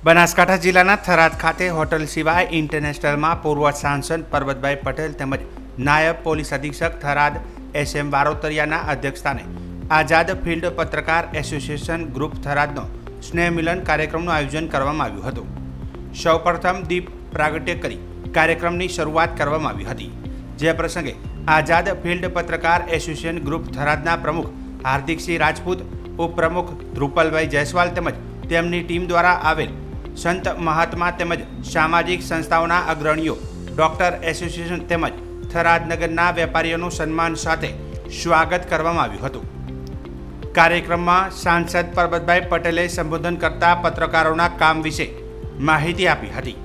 બનાસકાંઠા જિલ્લાના થરાદ ખાતે હોટલ સિવાય ઇન્ટરનેશનલમાં પૂર્વ સાંસદ પરબતભાઈ પટેલ તેમજ નાયબ પોલીસ અધિક્ષક થરાદ SM વારોતરિયાના અધ્યક્ષસ્થાને આઝાદ ફિલ્ડ પત્રકાર એસોસિએશન ગ્રુપ થરાદનો સ્નેહ મિલન કાર્યક્રમનું આયોજન કરવામાં આવ્યું હતું। સૌપ્રથમ દીપ પ્રાગટ્ય કરી કાર્યક્રમની શરૂઆત કરવામાં આવી હતી, જે પ્રસંગે આઝાદ ફિલ્ડ પત્રકાર એસોસિએશન ગ્રુપ થરાદના પ્રમુખ હાર્દિકસિંહ રાજપૂત, ઉપપ્રમુખ ધ્રુપલભાઈ જયસ્વાલ તેમજ તેમની ટીમ દ્વારા આવેલ સંત મહાત્મા તેમજ સામાજિક સંસ્થાઓના અગ્રણીઓ, ડોક્ટર એસોસિએશન તેમજ થરાદ નગરના વેપારીઓનું સન્માન સાથે સ્વાગત કરવામાં આવ્યું હતું। કાર્યક્રમમાં સાંસદ પરબતભાઈ પટેલે સંબોધન કરતા પત્રકારોના કામ વિશે માહિતી આપી હતી।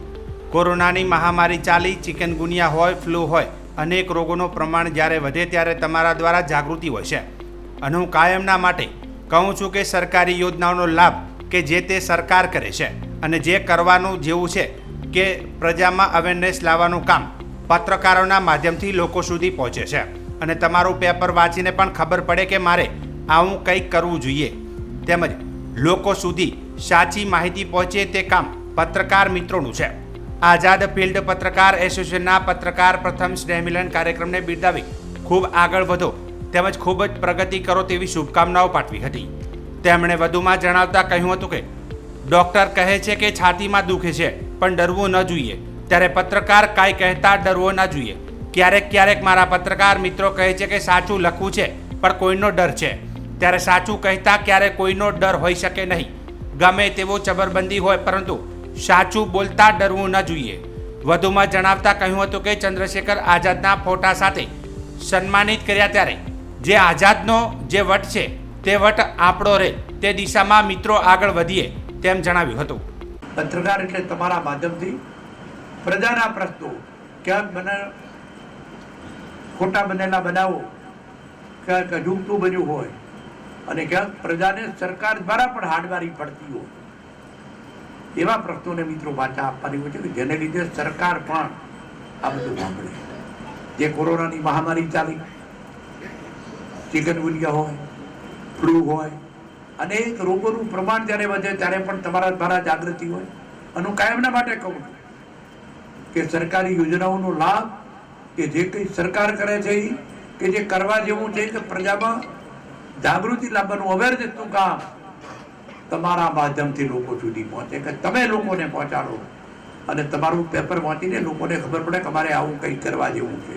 કોરોનાની મહામારી ચાલી, ચિકનગુનિયા હોય, ફ્લૂ હોય, અનેક રોગોનું પ્રમાણ જ્યારે વધે ત્યારે તમારા દ્વારા જાગૃતિ હોય છે અને હું કાયમના માટે કહું છું કે સરકારી યોજનાઓનો લાભ કે જે તે સરકાર કરે છે અને જે કરવાનું જેવું છે કે પ્રજામાં અવેરનેસ લાવવાનું કામ પત્રકારોના માધ્યમથી લોકો સુધી પહોંચે છે અને તમારું પેપર વાંચીને પણ ખબર પડે કે મારે આવું કંઈક કરવું જોઈએ તેમજ લોકો સુધી સાચી માહિતી પહોંચે તે કામ પત્રકાર મિત્રોનું છે। આઝાદ ફિલ્ડ પત્રકાર એસોસિએશનના પત્રકાર પ્રથમ સ્નેહ મિલન કાર્યક્રમને બિરદાવી ખૂબ આગળ વધો તેમજ ખૂબ જ પ્રગતિ કરો તેવી શુભકામનાઓ પાઠવી હતી। તેમણે વધુમાં જણાવતા કહ્યું હતું કે ડૉક્ટર કહે છે કે છાતીમાં દુખે છે પણ ડરવું ન જોઈએ, ત્યારે પત્રકાર કાંઈ કહેતા ડરવો ન જોઈએ। ક્યારેક મારા પત્રકાર મિત્રો કહે છે કે સાચું લખવું છે પણ કોઈનો ડર છે, ત્યારે સાચું કહેતા ક્યારે કોઈનો ડર હોઈ શકે નહીં। ગમે તેવો ચબરબંધી હોય પરંતુ સાચું બોલતા ડરવું ન જોઈએ। વધુમાં જણાવતા કહ્યું હતું કે ચંદ્રશેખર આઝાદના ફોટા સાથે સન્માનિત કર્યા ત્યારે જે આઝાદનો જે વટ છે તે વટ આપણો રહે તે દિશામાં મિત્રો આગળ વધીએ તેમ જણાવ્યું હતું। પત્રકાર એટલે તમારા માધ્યમથી પ્રજાના પ્રશ્નો, ક્યાંક ખોટા બનેલા બનાવો, ક્યાંક અજુગતું બન્યું હોય અને ક્યાંક પ્રજાને સરકાર દ્વારા પણ હાડમારી પડતી હોય એવા પ્રશ્નોને મિત્રો વાચા આપવાની હોય છે કે જેને લીધે સરકાર પણ આ બધું સાંભળે। જે કોરોનાની મહામારી ચાલી, ચિકનગુનિયા હોય, ફ્લૂ હોય, અનેક રોગોનું પ્રમાણ જ્યારે વધે ત્યારે પણ તમારા દ્વારા જાગૃતિ હોય અને હું કાયમના માટે કહું છું કે સરકારી યોજનાઓનો લાભ કે જે કંઈ સરકાર કરે છે એ કે જે કરવા જેવું છે કે પ્રજામાં જાગૃતિ લાવવાનું અવેરનેસનું કામ તમારા માધ્યમથી લોકો સુધી પહોંચે, કે તમે લોકોને પહોંચાડો અને તમારું પેપર વાંચીને લોકોને ખબર પડે કે અમારે આવું કંઈક કરવા જેવું છે।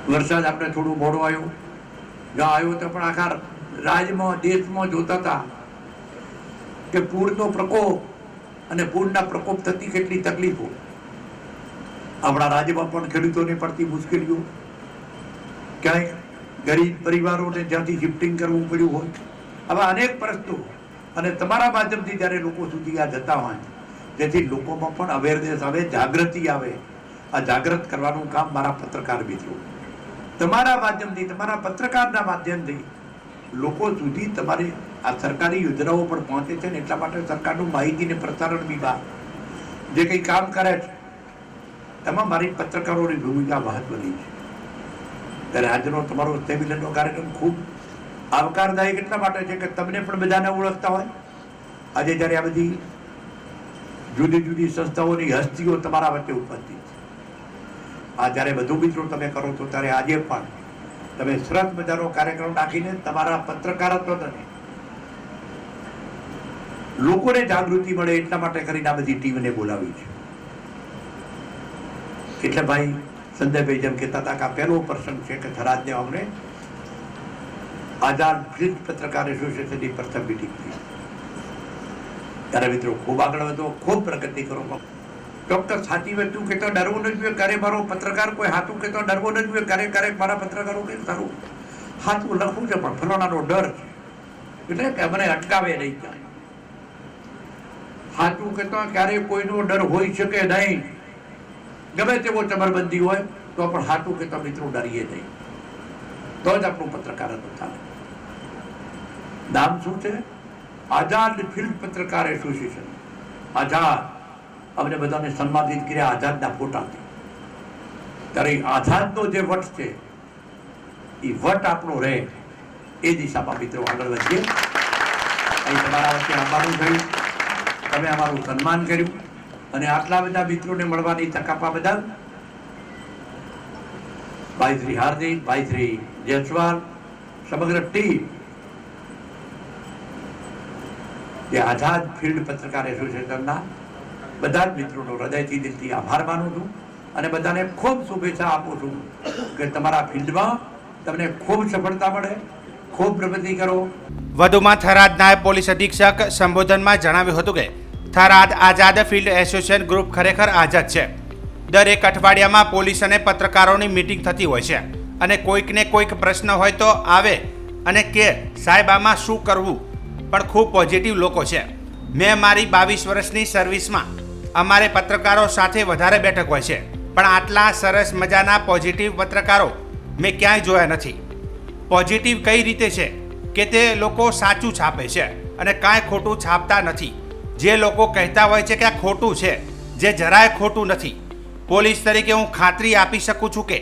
વરસાદ આપણે થોડું મોડો આવ્યો, જ્યાં આવ્યો તો પણ આખા રાજ્યમાં દેશમાં જોતા હતા કે પૂરનો પ્રકોપ અને પૂરના પ્રકોપ થતી કેટલી તકલીફો, આપણા રાજ્યમાં પણ ખેડૂતોને પડતી મુશ્કેલીઓ, ક્યાંય ગરીબ પરિવારોને જ્યાંથી શિફ્ટિંગ કરવું પડ્યું હોય, આવા અનેક પ્રશ્નો અને તમારા માધ્યમથી જ્યારે લોકો સુધી આ જતા હોય જેથી લોકોમાં પણ અવેરનેસ આવે, જાગૃતિ આવે, આ જાગૃત કરવાનું કામ મારા પત્રકાર મિત્રો તમારા માધ્યમથી, તમારા પત્રકારના માધ્યમથી લોકો સુધી તમારી આ સરકારી યોજનાઓ પણ પહોંચે છે ને એટલા માટે સરકારનું માહિતી અને પ્રસારણ વિભાગ જે કંઈ કામ કરે છે એમાં મારી પત્રકારોની ભૂમિકા મહત્વની છે। ત્યારે આજનો તમારો સ્નેહ મિલનનો કાર્યક્રમ ખૂબ આવકારદાયક એટલા માટે છે કે તમને પણ બધાને ઓળખતા હોય। આજે જ્યારે આ બધી જુદી જુદી સંસ્થાઓની હસ્તીઓ તમારા વચ્ચે ઉપસ્થિત છે, આ જ્યારે બધું મિત્રો તમે કરો છો ત્યારે આજે પણ તમે સરસ મજાનો કાર્યક્રમ નાખીને તમારા પત્રકારત્વને લોકોને જાગૃતિ મળે એટલા માટે કરીને આ બધી ટીમને બોલાવી છે। એટલે ભાઈ સંજયભાઈ જેમ કહેતા હતા કે આ પહેલો પ્રસંગ છે કે થરાદને અમને આઝાદ ફિલ્ડ પત્રકાર એસોસિએશનની પ્રથમ મિટિંગ થઈ, ત્યારે મિત્રો ખૂબ આગળ વધો, ખૂબ પ્રગતિ કરો। ડોક્ટર સાચી વસ્તુ કહેતો ડરવું ન જોઈએ, ક્યારે મારો પત્રકાર કોઈ હાથું કહેતો ડરવો ન જોઈએ, ક્યારેક મારા પત્રકારો કે સારું હાથું લખવું છે પણ ફલાણાનો ડર છે એટલે કે મને અટકાવે નહીં જાય। હાથું કહેતો ક્યારેય કોઈનો ડર હોઈ શકે નહીં, ગમે તેવો ચબરબંધી હોય તો પણ હાથું કહેતો મિત્રો ડરીએ નહીં, તો જ આપણું પત્રકારત્વ ચાલે। નામ શું છે? આઝાદ ફિલ્ડ પત્રકાર એસોસિએશન। આઝાદ અમને બધાને સન્માનિત કર્યા આઝાદના ફોટાથી, ત્યારે આઝાદનો જે વટ છે એ વટ આપણો રહે એ દિશામાં મિત્રો આગળ વધીએ। અહીં તમારા વચ્ચે આવવાનું થયું, તમે અમારું સન્માન કર્યું અને આટલા બધા મિત્રોને મળવાની તક આપવા બદલ ભાઈ શ્રી હાર્દિક, ભાઈ શ્રી જયસ્વાલ, સમગ્ર ટીમ જે આઝાદ ફિલ્ડ પત્રકાર એસોસિએશનના બધા જ મિત્રોનો હૃદયથી દિલથી આભાર માનું છું અને બધાને ખૂબ શુભેચ્છા આપું છું કે તમારા ફિલ્ડમાં તમને ખૂબ સફળતા મળે, ખૂબ પ્રગતિ કરો. વધુમાં થરાદ નાયબ પોલીસ અધિક્ષક સંબોધનમાં જણાવ્યું હતું કે થરાદ આઝાદ ફિલ્ડ એસોસિએશન ગ્રુપ ખરેખર આઝાદ છે. દરેક અઠવાડિયામાં પોલીસ અને પત્રકારોની મીટિંગ થતી હોય છે અને કોઈકને કોઈક પ્રશ્ન હોય તો આવે અને કે સાહેબ આમાં શું કરવું, પણ ખૂબ પોઝિટિવ લોકો છે. મેં મારી 22 વર્ષની સર્વિસમાં અમારે પત્રકારો સાથે વધારે બેઠક હોય છે, પણ આટલા સરસ મજાના પોઝિટિવ પત્રકારો મેં ક્યાંય જોયા નથી. પોઝિટિવ કઈ રીતે છે કે તે લોકો સાચું છાપે છે અને કાંઈ ખોટું છાપતા નથી. જે લોકો કહેતા હોય છે કે આ ખોટું છે, જે જરાય ખોટું નથી. પોલીસ તરીકે હું ખાતરી આપી શકું છું કે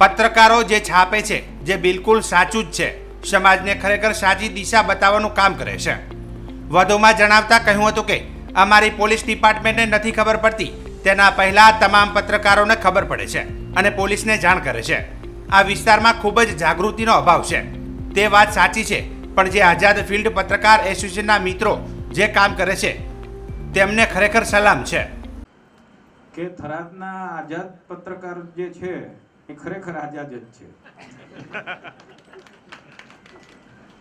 પત્રકારો જે છાપે છે જે બિલકુલ સાચું જ છે, સમાજને ખરેખર સાચી દિશા બતાવવાનું કામ કરે છે. વધુમાં જણાવતા કહ્યું હતું કે અમારી પોલીસ ડિપાર્ટમેન્ટને નથી ખબર પડતી, તેના પહેલાં તમામ પત્રકારોને ખબર પડે છે અને પોલીસને જાણ કરે છે. આ વિસ્તારમાં ખૂબ જ જાગૃતિનો અભાવ છે, તે વાત સાચી છે, પણ જે આઝાદ ફિલ્ડ પત્રકાર એસોસિએશનના મિત્રો જે કામ કરે છે તેમને ખરેખર સલામ છે. કે થરાદના આઝાદ પત્રકાર જે છે એ ખરેખર આઝાદ જ છે.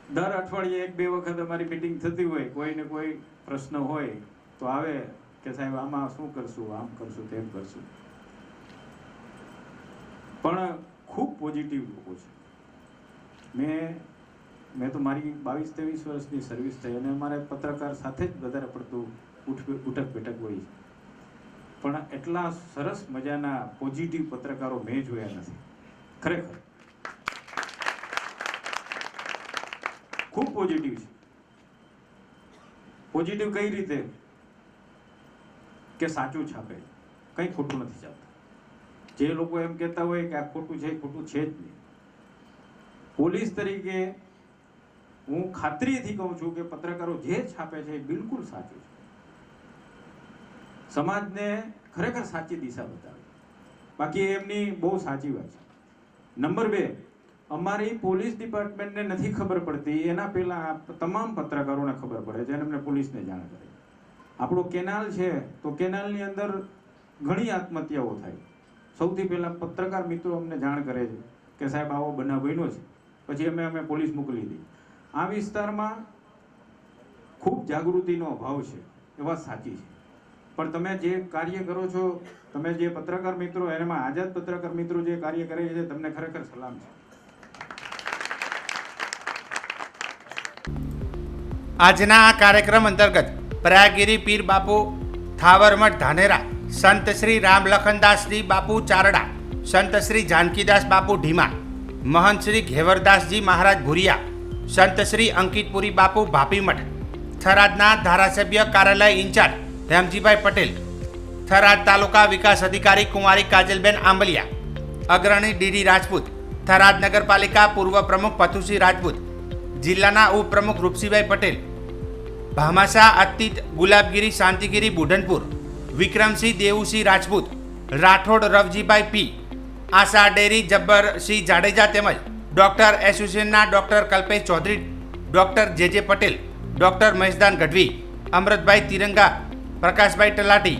દર અઠવાડિયે 1-2 વખત અમારી મીટિંગ થતી હોય, કોઈને કોઈ પ્રશ્ન હોય તો આવે કે સાહેબ આમાં શું કરશું, આમ કરશું, તેમ કરશું. પણ ખૂબ પોઝિટિવ લોકો છે. મેં તો મારી 22-23 વર્ષની સર્વિસ થઈ અને અમારે પત્રકાર સાથે જ વધારે પડતું ઉઠક બેઠક હોય છે, પણ એટલા સરસ મજાના પોઝિટિવ પત્રકારો મેં જોયા નથી. ખરેખર ખૂબ પોઝિટિવ છે. પોઝિટિવ કઈ રીતે કે સાચું છાપે, કંઈ ખોટું નથી છાપતા. જે લોકો એમ કહેતા હોય કે આ ખોટું છે, ખોટું છે જ નહીં. પોલીસ તરીકે હું ખાતરીથી કહું છું કે પત્રકારો જે છાપે છે એ બિલકુલ સાચું છે. સમાજને ખરેખર સાચી દિશા બતાવે. બાકી એમની બહુ સાચી વાત છે. નંબર 2, અમારી પોલીસ ડિપાર્ટમેન્ટને નથી ખબર પડતી, એના પહેલાં તમામ પત્રકારોને ખબર પડે છે અને એમને પોલીસને જાણ કરે. આપણો કેનાલ છે તો કેનાલની અંદર ઘણી આત્મહત્યાઓ થાય. સૌથી પહેલાં પત્રકાર મિત્રો અમને જાણ કરે છે કે સાહેબ આવો બનાવ બન્યો છે, પછી અમે પોલીસ મોકલી દઈએ. આ વિસ્તારમાં ખૂબ જાગૃતિનો અભાવ છે, એ વાત સાચી છે. પણ તમે જે કાર્ય કરો છો, તમે જે પત્રકાર મિત્રો, એમાં આઝાદ પત્રકાર મિત્રો જે કાર્ય કરે છે, તમને ખરેખર સલામ છે. આજના આ કાર્યક્રમ અંતર્ગત પ્રયાગીરી પીર બાપુ થાવરમઠ ધાનેરા, સંત શ્રી રામ લખનદાસજી બાપુ ચારડા, સંત શ્રી જાનકીદાસ બાપુ ઢીમા, મહંત શ્રી ઘેવરદાસજી મહારાજ ભુરિયા, સંત શ્રી અંકિતપુરી બાપુ ભાપીમઠ, થરાદના ધારાસભ્ય કાર્યાલય ઇન્ચાર્જ હેમજીભાઈ પટેલ, થરાદ તાલુકા વિકાસ અધિકારી કુંવારી કાજલબેન આંબલિયા, અગ્રણી ડીડી રાજપૂત, થરાદ નગરપાલિકા પૂર્વ પ્રમુખ પથુસિંહ રાજપૂત, જિલ્લાના ઉપપ્રમુખ રૂપસિંહભાઈ પટેલ, ભામાસા અતીત ગુલાબગીરી શાંતિગીરી બુઢનપુર, વિક્રમસિંહ દેવુસિંહ રાજપૂત, રાઠોડ રવજીભાઈ પી, આશા ડેરી જબ્બરસિંહ જાડેજા તેમજ ડૉક્ટર એસોસિએશનના ડૉક્ટર કલ્પેશ ચૌધરી, ડૉક્ટર જે પટેલ, ડૉક્ટર મહેશદાન ગઢવી, અમૃતભાઈ તિરંગા, પ્રકાશભાઈ તલાટી,